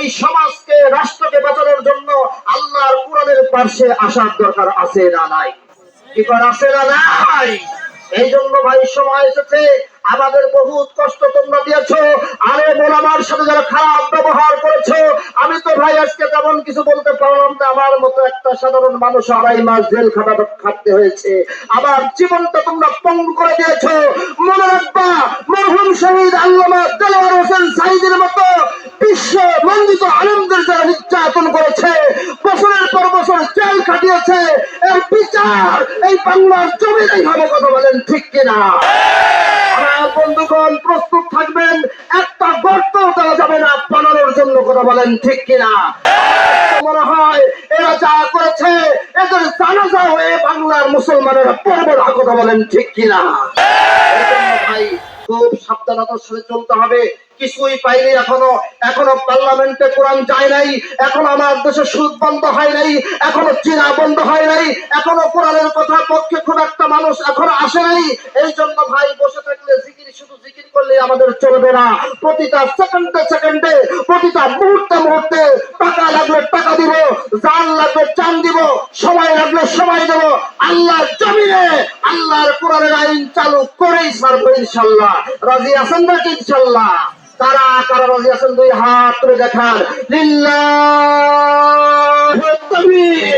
এই সমাজকে রাষ্ট্রকে বাঁচানোর জন্য আল্লাহর কোরআনের পাশে আসার দরকার আছে না নাই? কি করার আছে না নাই? এই জন্য ভাই সময় এসেছে, আমাদের বহুত কষ্ট তোমরা দিয়েছো, আরে মোলামার সাথে যারা খারাপ ব্যবহার করেছো, আমি তো ভাই আজকে তেমন কিছু বলতে পারলাম না। আমার মতো একটা সাধারণ মানুষ 2.5 মাস জেল খাটতে হয়েছে, আমার জীবনটা তোমরা পঙ্গু করে দিয়েছো। মনে রাখবা, মরহুম শহীদ আল্লামা দেলোয়ার হোসেন সাঈদীর মতো বিশ্ব মন্ডিত আলেমদের যারা নির্যাতন করেছে, বছরের পর বছর জেল খাটিয়েছে, এর বিচার এই বাংলার জমিনেই হবে। কথা বলেন ঠিক কিনা? আমার বন্ধুগণ প্রস্তুত থাকবেন, একটা গর্ত দেওয়া যাবে না বানানোর জন্য। কথা বলেন ঠিক কিনা? মনে হয় এরা যা করেছে এদের জানাজা হয়ে বাংলার মুসলমানেরা পড়বে না। কথা বলেন ঠিক কিনা? ভাই খুব সাবধানতার সাথে চলতে হবে। কিছুই পাইনি এখনো পার্লামেন্টে কোরআন যায় নাই, এখনো আমার দেশে সুদ বন্ধ হয় নাই, এখনো চীনা বন্ধ হয় নাই, এখনো কোরআনের কথা পক্ষে খুব একটা মানুষ এখনো আসে নাই। এই জন্য ভাই বসে থাকলে শুধু জিকির করলে আমাদের চলবে না। প্রতিটা সেকেন্ডে প্রতিটা মুহূর্তে টাকা লাগলে টাকা দিব, জান লাগলে জান দিব, সময় লাগলে সময় দেব। আল্লাহর জমিনে আল্লাহর কোরআনের আইন চালু করেই ছাড়বো ইনশাল্লাহ। রাজি আছেন নাকি ইনশাল্লাহ? কারা কারা রাজি আছেন? 2 হাত তুলে দেখান। লিল্লাহি তাকবীর।